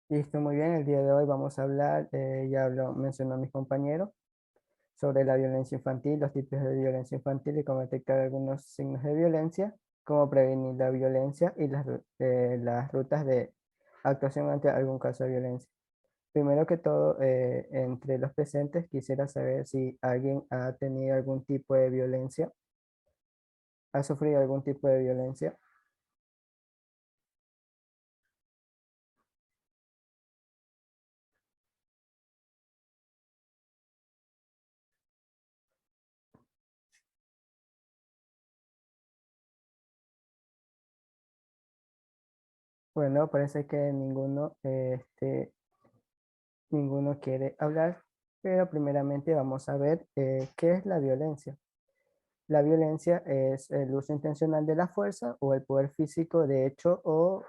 Listo, muy bien. El día de hoy vamos a hablar, mencionó a mis compañeros, sobre la violencia infantil, los tipos de violencia infantil y cómo detectar algunos signos de violencia, cómo prevenir la violencia y las rutas de actuación ante algún caso de violencia. Primero que todo, entre los presentes, quisiera saber si alguien ha tenido algún tipo de violencia, ha sufrido algún tipo de violencia. Bueno, parece que ninguno quiere hablar, pero primeramente vamos a ver qué es la violencia. La violencia es el uso intencional de la fuerza o el poder físico de hecho o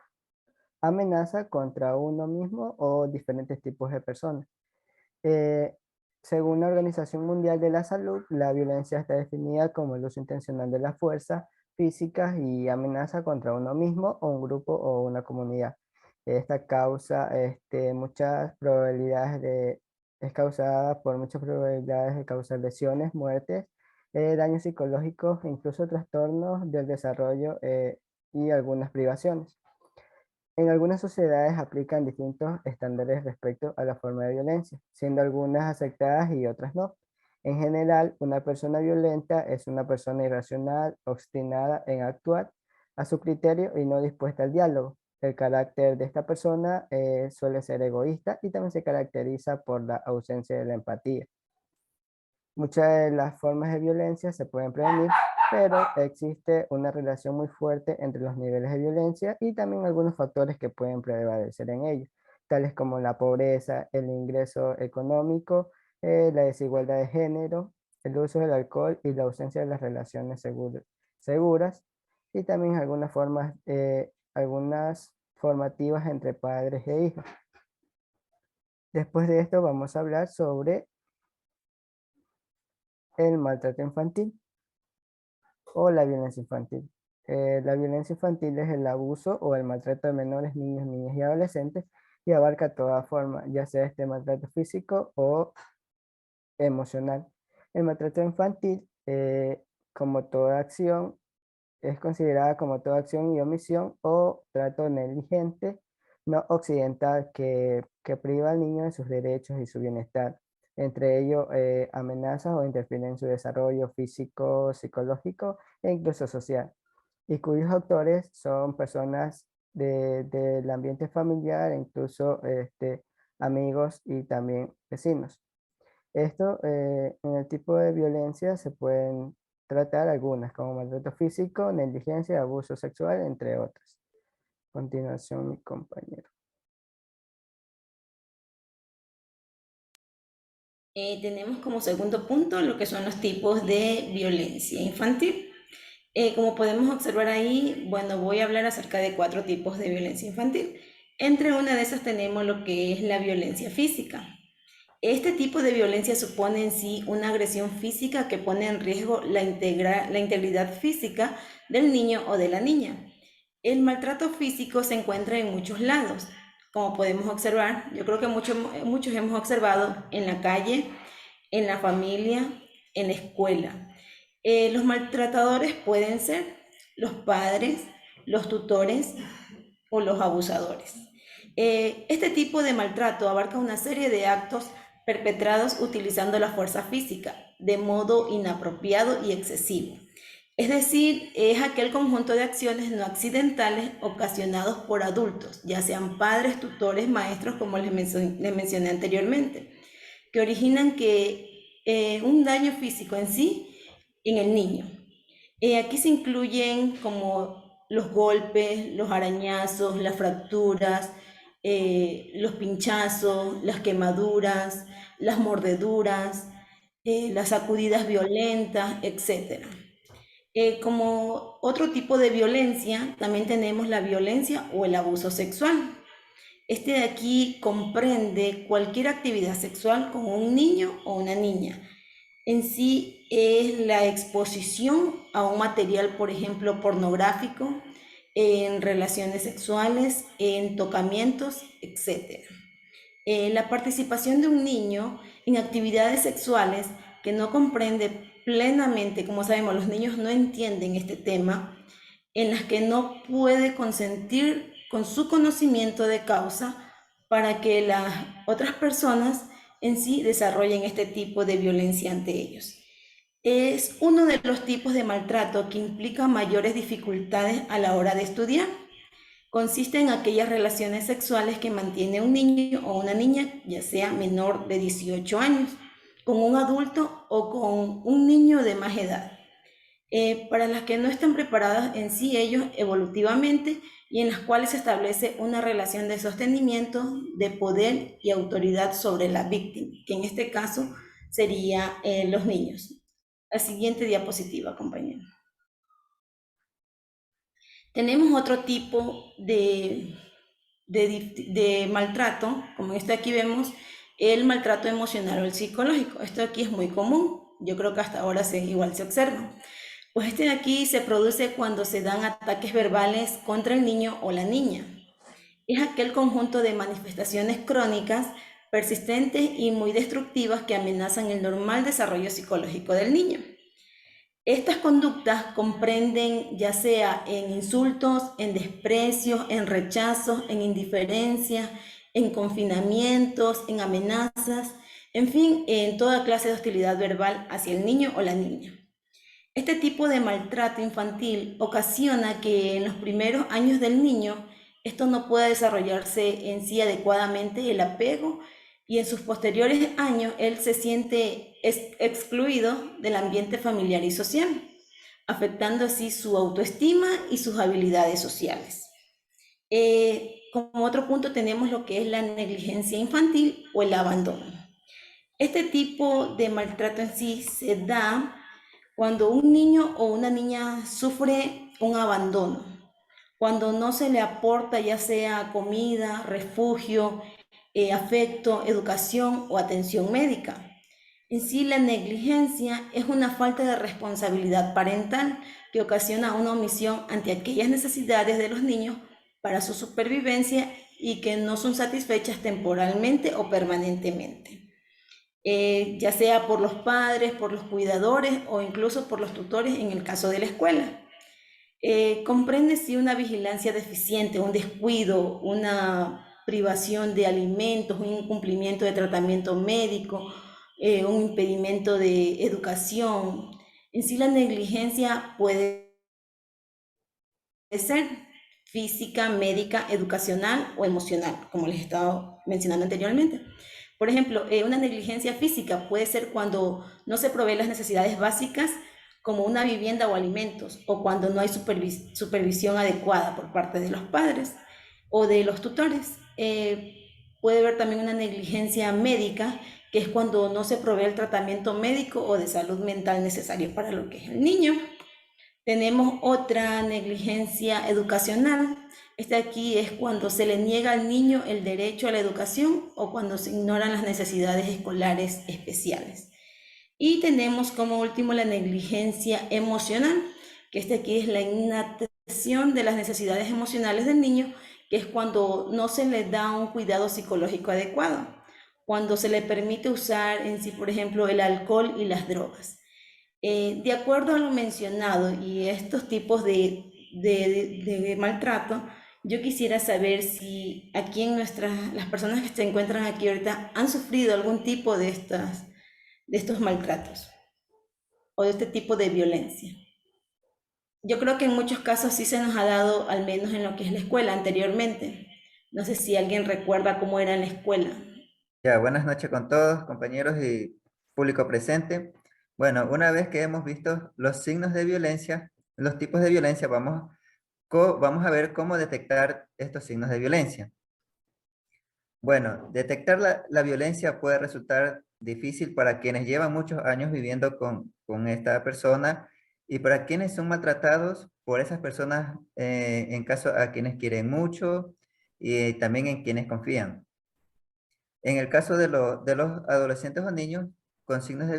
amenaza contra uno mismo o diferentes tipos de personas. Eh, Según la Organización Mundial de la Salud, la violencia está definida como el uso intencional de la fuerza física y amenaza contra uno mismo o un grupo o una comunidad. Esta causa muchas probabilidades es causada por muchas probabilidades de causar lesiones, muertes, daños psicológicos e incluso trastornos del desarrollo y algunas privaciones. En algunas sociedades aplican distintos estándares respecto a la forma de violencia, siendo algunas aceptadas y otras no. En general, una persona violenta es una persona irracional, obstinada en actuar a su criterio y no dispuesta al diálogo. El carácter de esta persona suele ser egoísta y también se caracteriza por la ausencia de la empatía. Muchas de las formas de violencia se pueden prevenir, pero existe una relación muy fuerte entre los niveles de violencia y también algunos factores que pueden prevalecer en ellos, tales como la pobreza, el ingreso económico, la desigualdad de género, el uso del alcohol y la ausencia de las relaciones seguras, y también algunas formativas entre padres e hijos. Después de esto vamos a hablar sobre el maltrato infantil o la violencia infantil. La violencia infantil es el abuso o el maltrato de menores, niños, niñas y adolescentes y abarca toda forma, ya sea este maltrato físico o emocional. El maltrato infantil, como toda acción, es considerada como toda acción y omisión o trato negligente no occidental que priva al niño de sus derechos y su bienestar. Entre ellos, amenazas o interfiere en su desarrollo físico, psicológico e incluso social, y cuyos autores son personas del ambiente familiar, incluso amigos y también vecinos. Esto, en el tipo de violencia se pueden tratar algunas, como maltrato físico, negligencia, abuso sexual, entre otras. A continuación, mi compañero. Tenemos como segundo punto lo que son los tipos de violencia infantil. Como podemos observar ahí, bueno, voy a hablar acerca de cuatro tipos de violencia infantil. Entre una de esas tenemos lo que es la violencia física. Este tipo de violencia supone en sí una agresión física que pone en riesgo la integridad física del niño o de la niña. El maltrato físico se encuentra en muchos lados. Como podemos observar, yo creo que muchos hemos observado en la calle, en la familia, en la escuela. Los maltratadores pueden ser los padres, los tutores o los abusadores. Este tipo de maltrato abarca una serie de actos perpetrados utilizando la fuerza física de modo inapropiado y excesivo. Es decir, es aquel conjunto de acciones no accidentales ocasionados por adultos, ya sean padres, tutores, maestros, como les mencioné anteriormente, que originan un daño físico en sí en el niño. Aquí se incluyen como los golpes, los arañazos, las fracturas, los pinchazos, las quemaduras, las mordeduras, las sacudidas violentas, etcétera. Como otro tipo de violencia, también tenemos la violencia o el abuso sexual. Este de aquí comprende cualquier actividad sexual con un niño o una niña. En sí es la exposición a un material, por ejemplo, pornográfico, en relaciones sexuales, en tocamientos, etc. La participación de un niño en actividades sexuales que no comprende plenamente, como sabemos, los niños no entienden este tema, en las que no puede consentir con su conocimiento de causa para que las otras personas en sí desarrollen este tipo de violencia ante ellos. Es uno de los tipos de maltrato que implica mayores dificultades a la hora de estudiar. Consiste en aquellas relaciones sexuales que mantiene un niño o una niña, ya sea menor de 18 años, con un adulto o con un niño de más edad. Para las que no están preparadas en sí ellos evolutivamente y en las cuales se establece una relación de sostenimiento, de poder y autoridad sobre la víctima, que en este caso sería los niños. La siguiente diapositiva, compañero. Tenemos otro tipo de maltrato, como esto aquí vemos, el maltrato emocional o el psicológico. Esto aquí es muy común, yo creo que hasta ahora igual se observa. Pues este de aquí se produce cuando se dan ataques verbales contra el niño o la niña. Es aquel conjunto de manifestaciones crónicas, persistentes y muy destructivas que amenazan el normal desarrollo psicológico del niño. Estas conductas comprenden ya sea en insultos, en desprecios, en rechazos, en indiferencia, en confinamientos, en amenazas, en fin, en toda clase de hostilidad verbal hacia el niño o la niña. Este tipo de maltrato infantil ocasiona que en los primeros años del niño esto no pueda desarrollarse en sí adecuadamente el apego y en sus posteriores años él se siente excluido del ambiente familiar y social, afectando así su autoestima y sus habilidades sociales. Como otro punto tenemos lo que es la negligencia infantil o el abandono. Este tipo de maltrato en sí se da cuando un niño o una niña sufre un abandono, cuando no se le aporta ya sea comida, refugio, afecto, educación o atención médica. En sí, la negligencia es una falta de responsabilidad parental que ocasiona una omisión ante aquellas necesidades de los niños para su supervivencia y que no son satisfechas temporalmente o permanentemente. Ya sea por los padres, por los cuidadores o incluso por los tutores en el caso de la escuela. Comprende si una vigilancia deficiente, un descuido, una privación de alimentos, un incumplimiento de tratamiento médico, un impedimento de educación. En sí la negligencia puede ser física, médica, educacional o emocional, como les he estado mencionando anteriormente. Por ejemplo, una negligencia física puede ser cuando no se provee las necesidades básicas como una vivienda o alimentos, o cuando no hay supervisión adecuada por parte de los padres o de los tutores. Puede haber también una negligencia médica, que es cuando no se provee el tratamiento médico o de salud mental necesario para lo que es el niño. Tenemos otra negligencia educacional. Este aquí es cuando se le niega al niño el derecho a la educación o cuando se ignoran las necesidades escolares especiales. Y tenemos como último la negligencia emocional, que este aquí es la inacción de las necesidades emocionales del niño, que es cuando no se le da un cuidado psicológico adecuado, cuando se le permite usar en sí, por ejemplo, el alcohol y las drogas. De acuerdo a lo mencionado y estos tipos de maltrato, yo quisiera saber si aquí en las personas que se encuentran aquí ahorita han sufrido algún tipo de estos maltratos o de este tipo de violencia. Yo creo que en muchos casos sí se nos ha dado, al menos en lo que es la escuela anteriormente. No sé si alguien recuerda cómo era en la escuela. Ya, buenas noches con todos, compañeros y público presente. Bueno, una vez que hemos visto los signos de violencia, los tipos de violencia, vamos a ver cómo detectar estos signos de violencia. Bueno, detectar la violencia puede resultar difícil para quienes llevan muchos años viviendo con esta persona y para quienes son maltratados por esas personas, en caso a quienes quieren mucho y también en quienes confían. En el caso de los adolescentes o niños con signos de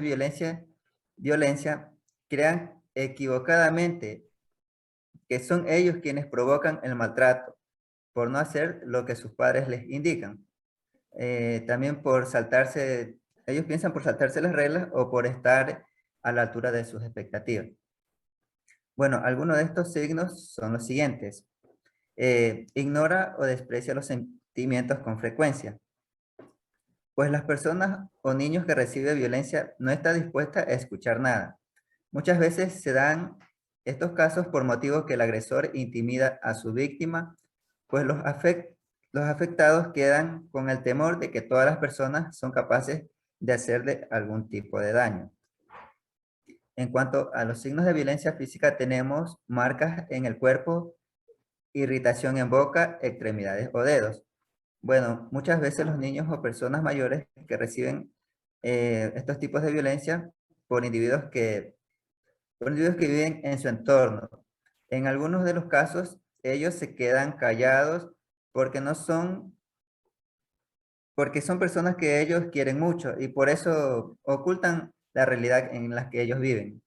violencia, crean equivocadamente que son ellos quienes provocan el maltrato por no hacer lo que sus padres les indican. También por saltarse, ellos piensan por saltarse las reglas o por estar a la altura de sus expectativas. Bueno, algunos de estos signos son los siguientes. Ignora o desprecia los sentimientos con frecuencia. Pues las personas o niños que reciben violencia no están dispuestas a escuchar nada. Muchas veces se dan estos casos por motivos que el agresor intimida a su víctima, pues los afectados quedan con el temor de que todas las personas son capaces de hacerle algún tipo de daño. En cuanto a los signos de violencia física, tenemos marcas en el cuerpo, irritación en boca, extremidades o dedos. Bueno, muchas veces los niños o personas mayores que reciben estos tipos de violencia por por individuos que viven en su entorno. En algunos de los casos, ellos se quedan callados porque porque son personas que ellos quieren mucho y por eso ocultan la realidad en la que ellos viven.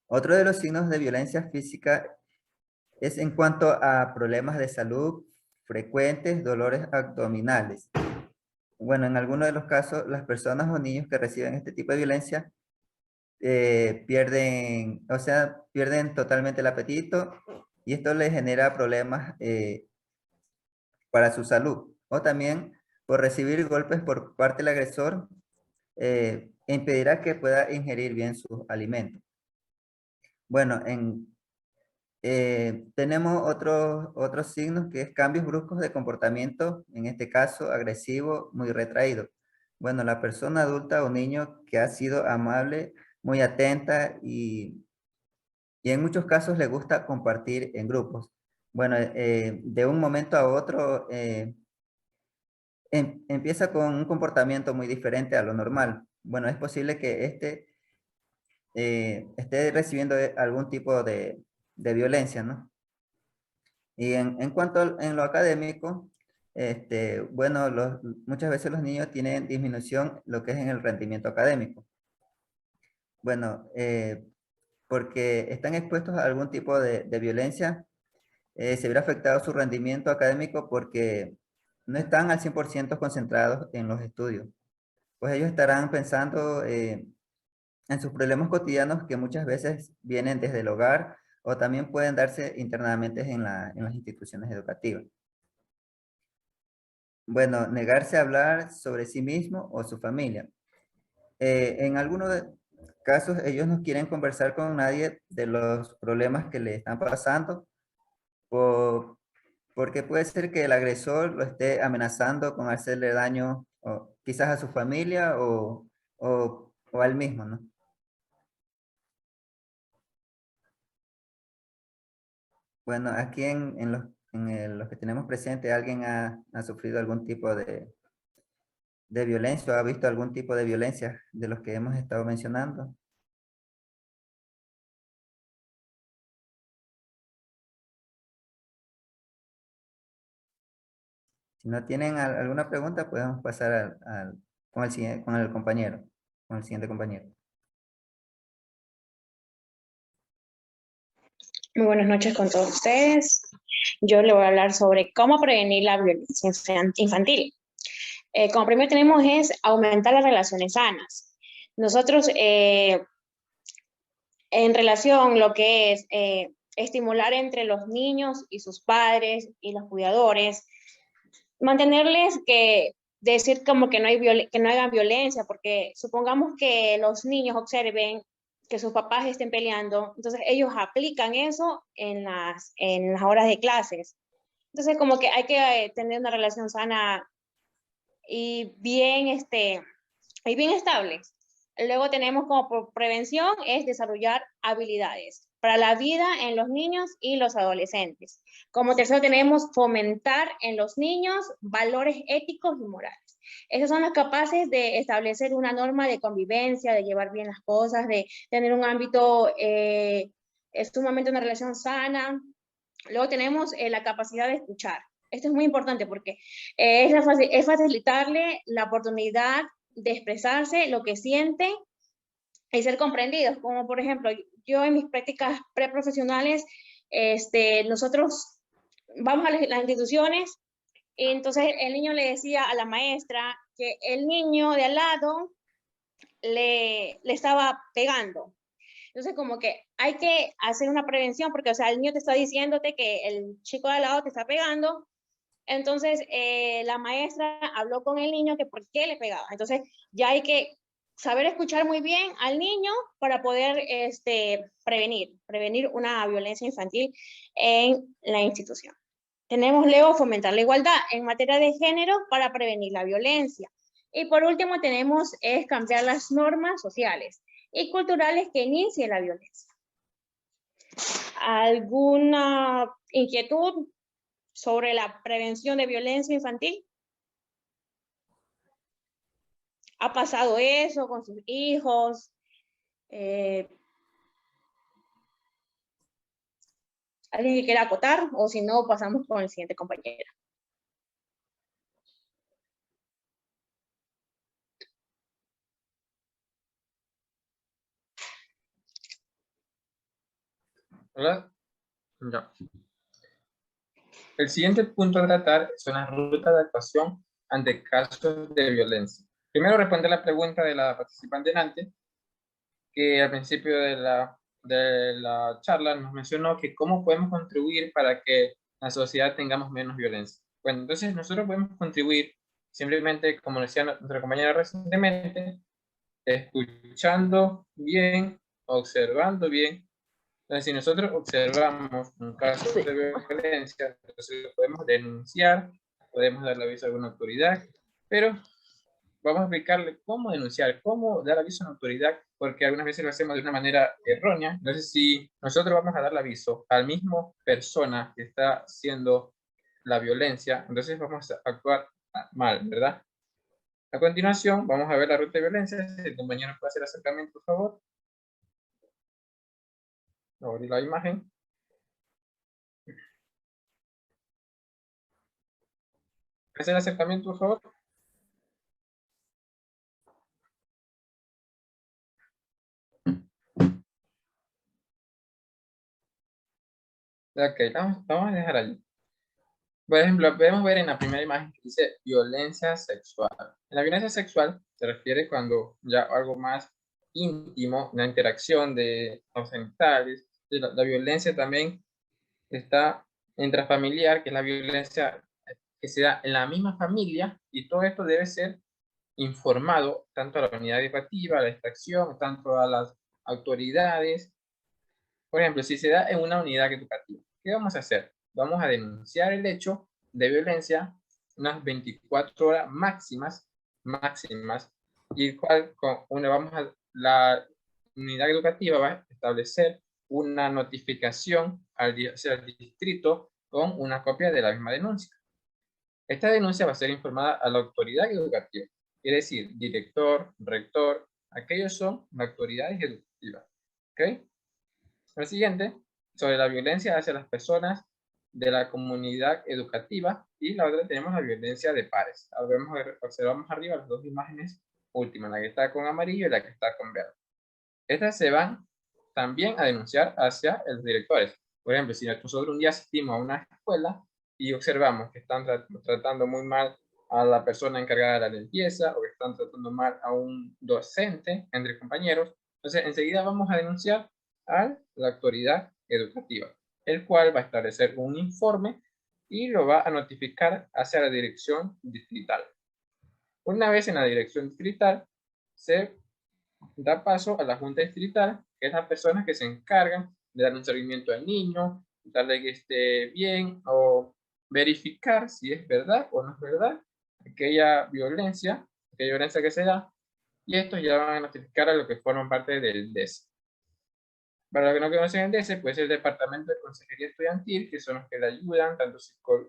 Otro de los signos de violencia física es en cuanto a problemas de salud frecuentes, dolores abdominales. Bueno, en algunos de los casos, las personas o niños que reciben este tipo de violencia pierden totalmente el apetito y esto les genera problemas para su salud. O también por recibir golpes por parte del agresor, impedirá que pueda ingerir bien sus alimentos. Bueno, tenemos otros signos que es cambios bruscos de comportamiento, en este caso agresivo, muy retraído. Bueno, la persona adulta o niño que ha sido amable, muy atenta y en muchos casos le gusta compartir en grupos. Bueno, de un momento a otro empieza con un comportamiento muy diferente a lo normal. Bueno, es posible que esté recibiendo algún tipo de violencia, ¿no? Y en cuanto en lo académico, bueno, muchas veces los niños tienen disminución lo que es en el rendimiento académico. Bueno, porque están expuestos a algún tipo de violencia, se verá afectado su rendimiento académico porque no están al 100% concentrados en los estudios. Pues ellos estarán pensando en sus problemas cotidianos que muchas veces vienen desde el hogar o también pueden darse internamente en las instituciones educativas. Bueno, negarse a hablar sobre sí mismo o su familia. En algunos casos ellos no quieren conversar con nadie de los problemas que le están pasando porque puede ser que el agresor lo esté amenazando con hacerle daño o quizás a su familia o a él mismo, ¿no? Bueno, aquí los que tenemos presente, ¿alguien ha sufrido algún tipo de violencia o ha visto algún tipo de violencia de los que hemos estado mencionando? Si no tienen alguna pregunta, podemos pasar con el compañero, con el siguiente compañero. Muy buenas noches con todos ustedes. Yo le voy a hablar sobre cómo prevenir la violencia infantil. Como primero tenemos es aumentar las relaciones sanas. Nosotros, en relación lo que es estimular entre los niños y sus padres y los cuidadores, mantenerles que decir como que que no hagan violencia, porque supongamos que los niños observen que sus papás estén peleando, entonces ellos aplican eso en las horas de clases. Entonces como que hay que tener una relación sana y bien, y bien estable. Luego tenemos como prevención es desarrollar habilidades para la vida en los niños y los adolescentes. Como tercero tenemos fomentar en los niños valores éticos y morales. Esas son las capaces de establecer una norma de convivencia, de llevar bien las cosas, de tener un ámbito, sumamente una relación sana. Luego tenemos la capacidad de escuchar. Esto es muy importante porque es facilitarle la oportunidad de expresarse lo que siente y ser comprendidos. Como por ejemplo, yo en mis prácticas preprofesionales nosotros vamos a las instituciones, y entonces el niño le decía a la maestra que el niño de al lado le estaba pegando. Entonces, como que hay que hacer una prevención, porque, o sea, el niño te está diciéndote que el chico de al lado te está pegando. Entonces, la maestra habló con el niño que por qué le pegaba. Entonces, ya hay que saber escuchar muy bien al niño para poder prevenir una violencia infantil en la institución. Tenemos luego fomentar la igualdad en materia de género para prevenir la violencia. Y por último tenemos es cambiar las normas sociales y culturales que inicien la violencia. ¿Alguna inquietud sobre la prevención de violencia infantil? ¿Ha pasado eso con sus hijos? ¿Alguien que quiera acotar? O si no, pasamos con el siguiente compañero. ¿Verdad? Ya. El siguiente punto a tratar son las rutas de actuación ante casos de violencia. Primero responder la pregunta de la participante delante, que al principio de la charla nos mencionó que cómo podemos contribuir para que la sociedad tengamos menos violencia. Bueno, entonces nosotros podemos contribuir simplemente, como decía nuestra compañera recientemente, escuchando bien, observando bien. Entonces, si nosotros observamos un caso de violencia, entonces lo podemos denunciar, podemos darle aviso a alguna autoridad, pero vamos a explicarle cómo denunciar, cómo dar aviso a una autoridad, porque algunas veces lo hacemos de una manera errónea. Entonces, si nosotros vamos a dar el aviso al mismo persona que está haciendo la violencia, entonces vamos a actuar mal, ¿verdad? A continuación, vamos a ver la ruta de violencia. Si el compañero puede hacer acercamiento, por favor. Abrir la imagen. ¿Hacer acercamiento, por favor? Ok, vamos a dejar allí. Por ejemplo, podemos ver en la primera imagen que dice violencia sexual. En la violencia sexual se refiere cuando ya algo más íntimo, una interacción de los genitales. La violencia también está intrafamiliar, que es la violencia que se da en la misma familia, y todo esto debe ser informado tanto a la unidad educativa, a la inspección, tanto a las autoridades. Por ejemplo, si se da en una unidad educativa, ¿qué vamos a hacer? Vamos a denunciar el hecho de violencia unas 24 horas máximas, y la unidad educativa va a establecer una notificación al distrito con una copia de la misma denuncia. Esta denuncia va a ser informada a la autoridad educativa, quiere decir, director, rector, aquellos son las autoridades educativas. ¿Ok? El siguiente, sobre la violencia hacia las personas de la comunidad educativa, y la otra tenemos la violencia de pares. Observamos arriba las dos imágenes últimas, la que está con amarillo y la que está con verde. Estas se van también a denunciar hacia los directores. Por ejemplo, si nosotros un día asistimos a una escuela y observamos que están tratando muy mal a la persona encargada de la limpieza, o que están tratando mal a un docente entre compañeros, entonces enseguida vamos a denunciar a la autoridad educativa, el cual va a establecer un informe y lo va a notificar hacia la dirección distrital. Una vez en la dirección distrital, se da paso a la junta distrital, que es las personas que se encargan de dar un seguimiento al niño, darle que esté bien, o verificar si es verdad o no es verdad aquella violencia que se da, y estos ya van a notificar a los que forman parte del DES. Para los que no conocen el DES, pues el Departamento de Consejería Estudiantil, que son los que le ayudan, tanto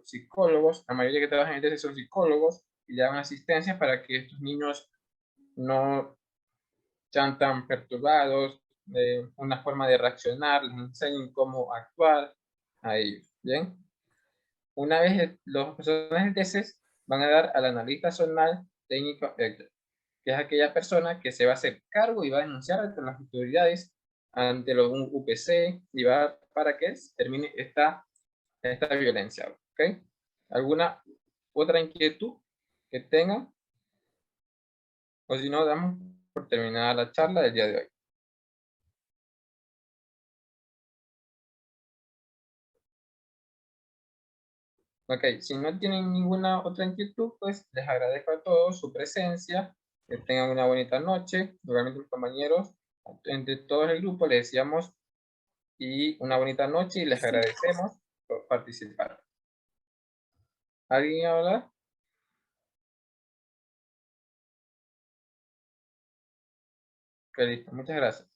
psicólogos, la mayoría que trabajan en el DES son psicólogos, y le dan asistencia para que estos niños no sean tan perturbados, una forma de reaccionar, les enseñen cómo actuar a ellos, ¿bien? Una vez los personajes de DES van a dar al analista zonal técnico, que es aquella persona que se va a hacer cargo y va a denunciar ante las autoridades, ante los UPC, y va para que se termine esta violencia. ¿Ok? ¿Alguna otra inquietud que tengan? O si no, damos por terminada la charla del día de hoy. Ok, si no tienen ninguna otra inquietud, pues les agradezco a todos su presencia. Que tengan una bonita noche. Igualmente, mis compañeros, entre todos el grupo, les deseamos y una bonita noche y les agradecemos por participar. ¿Alguien habla? Ok, listo. Muchas gracias.